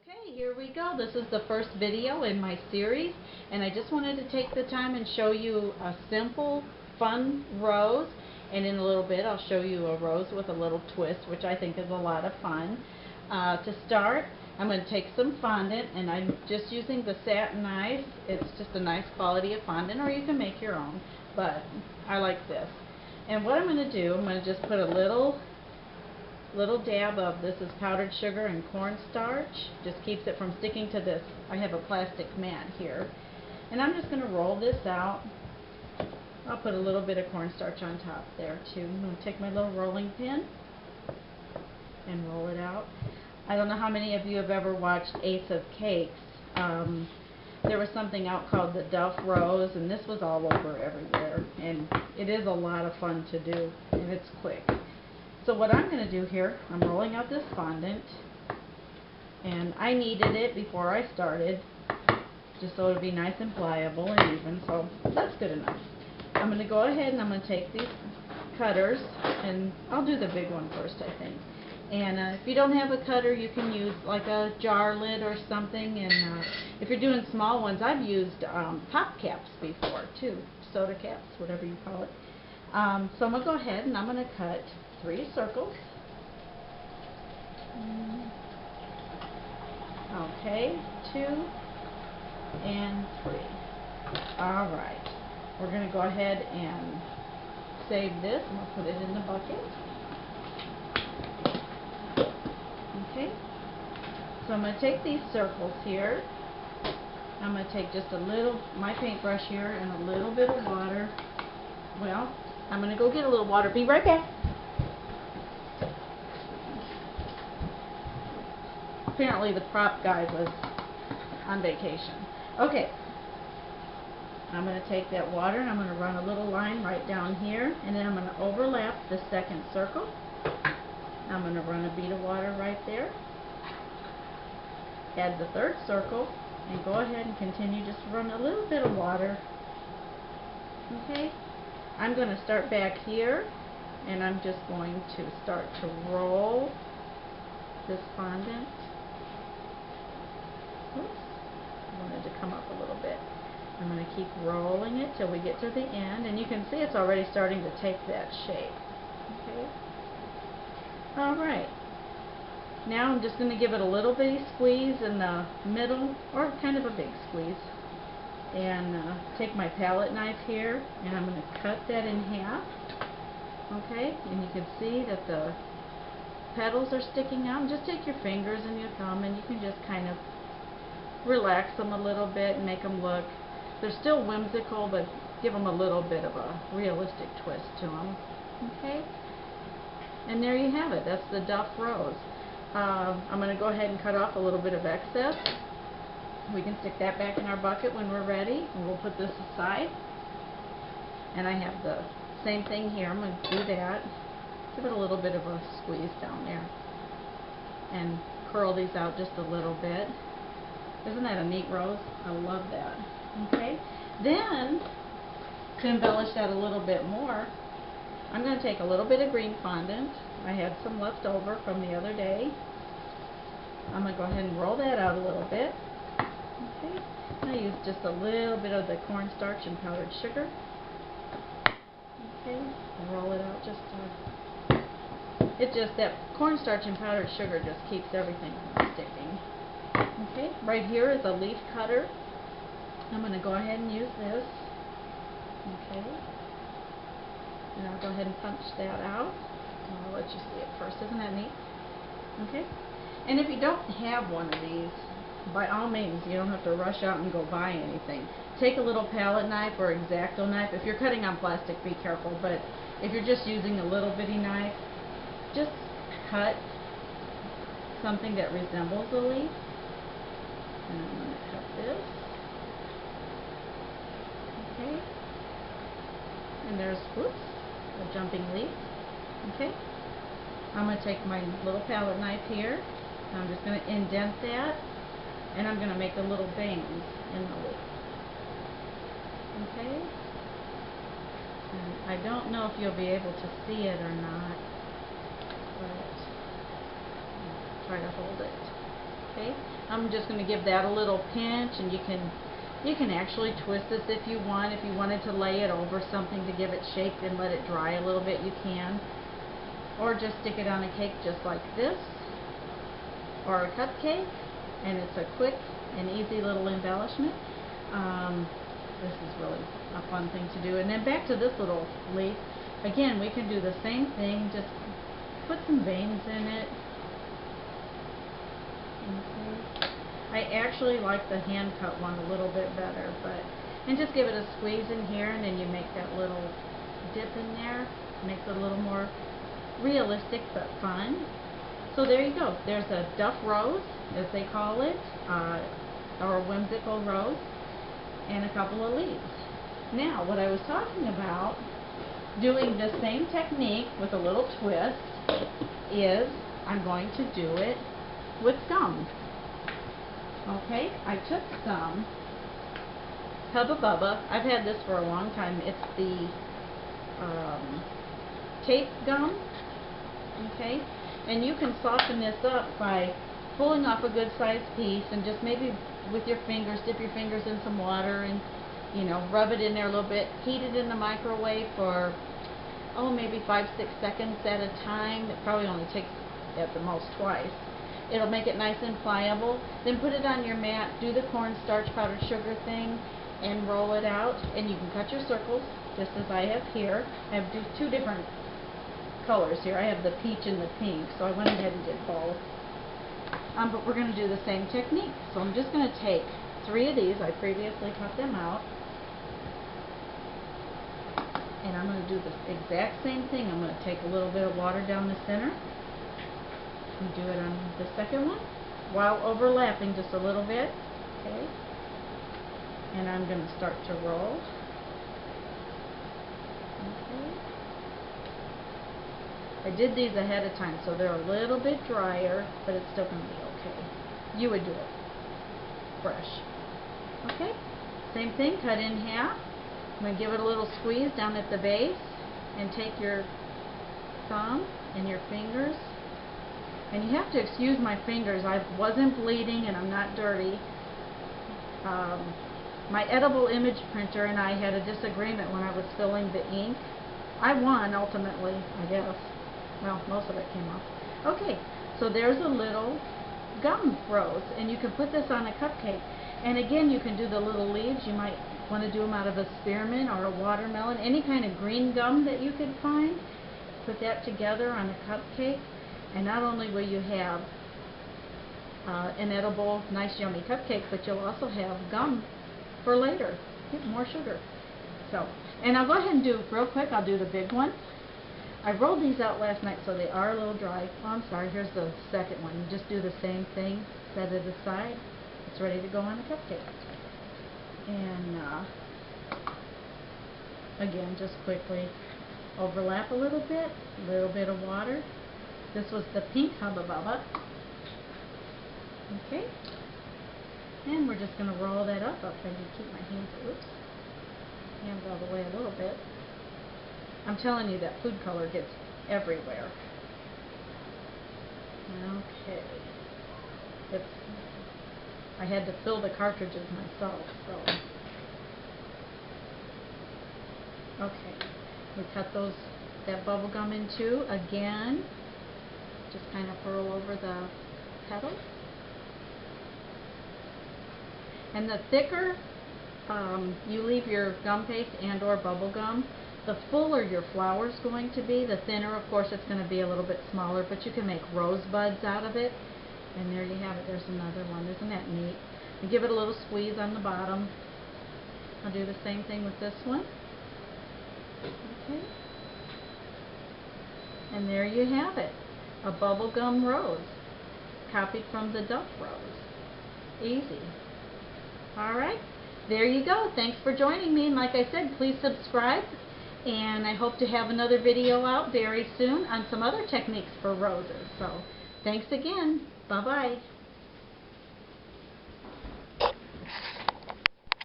Okay, here we go. This is the first video in my series, and I just wanted to take the time and show you a simple, fun rose, and in a little bit I'll show you a rose with a little twist, which I think is a lot of fun. To start, I'm going to take some fondant, and I'm just using the satin knife. It's just a nice quality of fondant, or you can make your own, but I like this. And what I'm going to do, I'm going to just put a little dab of this is powdered sugar and cornstarch. Just keeps it from sticking to this. I have a plastic mat here, and I'm just going to roll this out. I'll put a little bit of cornstarch on top there too. I'm going to take my little rolling pin and roll it out. I don't know how many of you have ever watched Ace of Cakes. There was something out called the Duff Rose, and this was all over everywhere, and it is a lot of fun to do, and it's quick. So what I'm going to do here, I'm rolling out this fondant, and I kneaded it before I started, just so it'll be nice and pliable and even, so that's good enough. I'm going to go ahead and I'm going to take these cutters, and I'll do the big one first, I think. And if you don't have a cutter, you can use like a jar lid or something, and if you're doing small ones, I've used pop caps before too, soda caps, whatever you call it. So I'm going to go ahead and I'm going to cut 3 circles. Okay, 2 and 3. Alright, we're going to go ahead and save this. I'm going to put it in the bucket. Okay, so I'm going to take these circles here. I'm going to take just a little, my paintbrush here, and a little bit of water. Well, I'm going to go get a little water. Be right back. Apparently the prop guy was on vacation. Okay, I'm going to take that water and I'm going to run a little line right down here, and then I'm going to overlap the second circle. I'm going to run a bead of water right there. Add the third circle and go ahead and continue, just run a little bit of water. Okay, I'm going to start back here, and I'm just going to start to roll this fondant. Oops, I wanted to come up a little bit. I'm going to keep rolling it till we get to the end, and you can see it's already starting to take that shape. Okay. Alright. Now I'm just going to give it a little bitty squeeze in the middle, or kind of a big squeeze. And take my palette knife here, and I'm going to cut that in half. Okay, and you can see that the petals are sticking out. Just take your fingers and your thumb, and you can just kind of relax them a little bit and make them look, they're still whimsical, but give them a little bit of a realistic twist to them. Okay, and there you have it. That's the Duff Rose. I'm going to go ahead and cut off a little bit of excess. We can stick that back in our bucket when we're ready, and we'll put this aside. And I have the same thing here. I'm going to do that. Give it a little bit of a squeeze down there. And curl these out just a little bit. Isn't that a neat rose? I love that. Okay. Then, to embellish that a little bit more, I'm going to take a little bit of green fondant. I had some left over from the other day. I'm going to go ahead and roll that out a little bit. Okay. I use just a little bit of the cornstarch and powdered sugar. Okay. Roll it out just that cornstarch and powdered sugar just keeps everything from sticking. Okay. Right here is a leaf cutter. I'm going to go ahead and use this. Okay. And I'll go ahead and punch that out. I'll let you see it first. Isn't that neat? Okay. And if you don't have one of these, by all means, you don't have to rush out and go buy anything. Take a little palette knife or X-Acto knife. If you're cutting on plastic, be careful. But if you're just using a little bitty knife, just cut something that resembles a leaf. And I'm going to cut this. Okay. And there's, whoops, a jumping leaf. Okay. I'm going to take my little palette knife here. I'm just going to indent that, and I'm going to make a little bangs in the leaf. Okay. And I don't know if you'll be able to see it or not, but I'll try to hold it. Okay, I'm just going to give that a little pinch, and you can actually twist this if you want. If you wanted to lay it over something to give it shape and let it dry a little bit, you can. Or just stick it on a cake just like this, or a cupcake, and it's a quick and easy little embellishment. This is really a fun thing to do. And then back to this little leaf. Again, we can do the same thing, just put some veins in it. Okay. I actually like the hand cut one a little bit better, and just give it a squeeze in here, and then you make that little dip in there. Makes it a little more realistic but fun. So there you go. There's a duff rose, as they call it, or a whimsical rose, and a couple of leaves. Now, what I was talking about, doing the same technique with a little twist, is I'm going to do it with gum. Okay, I took some Hubba Bubba. I've had this for a long time. It's the tape gum. Okay, and you can soften this up by pulling off a good sized piece and just maybe with your fingers, dip your fingers in some water and, you know, rub it in there a little bit. Heat it in the microwave for, maybe 5-6 seconds at a time. It probably only takes at the most twice. It'll make it nice and pliable. Then put it on your mat, do the cornstarch powdered sugar thing, and roll it out. And you can cut your circles, just as I have here. I have two different colors here. I have the peach and the pink, so I went ahead and did both. But we're going to do the same technique. So I'm just going to take 3 of these. I previously cut them out. And I'm going to do the exact same thing. I'm going to take a little bit of water down the center and do it on the second one while overlapping just a little bit. Okay. And I'm going to start to roll. Okay. I did these ahead of time, so they're a little bit drier, but it's still going to be okay. You would do it fresh. Okay, same thing, cut in half. I'm going to give it a little squeeze down at the base, and take your thumb and your fingers. And you have to excuse my fingers. I wasn't bleeding and I'm not dirty. My edible image printer and I had a disagreement when I was filling the ink. I won ultimately, I guess. Well, most of it came off. Okay, so there's a little gum rose, and you can put this on a cupcake. And again, you can do the little leaves. You might want to do them out of a spearmint or a watermelon, any kind of green gum that you could find. Put that together on a cupcake, and not only will you have an edible, nice, yummy cupcake, but you'll also have gum for later. Get more sugar. So, and I'll go ahead and do real quick. I'll do the big one. I rolled these out last night, so they are a little dry. Oh, I'm sorry, here's the second one. You just do the same thing, set it aside. It's ready to go on a cupcake. And again, just quickly overlap a little bit of water. This was the pink Hubba Bubba. Okay. And we're just going to roll that up. I'll try to keep my hands out of the way a little bit. I'm telling you that food color gets everywhere. Okay. I had to fill the cartridges myself, so. Okay. We cut that bubble gum in two. Again, just kind of furl over the petals. And the thicker you leave your gum paste and or bubble gum, the fuller your flower is going to be. The thinner, of course, it's going to be a little bit smaller, but you can make rosebuds out of it. And there you have it. There's another one. Isn't that neat? And give it a little squeeze on the bottom. I'll do the same thing with this one. Okay. And there you have it. A bubblegum rose, copied from the duff rose. Easy. Alright, there you go. Thanks for joining me, and like I said, please subscribe, and I hope to have another video out very soon on some other techniques for roses. So, thanks again. Bye-bye.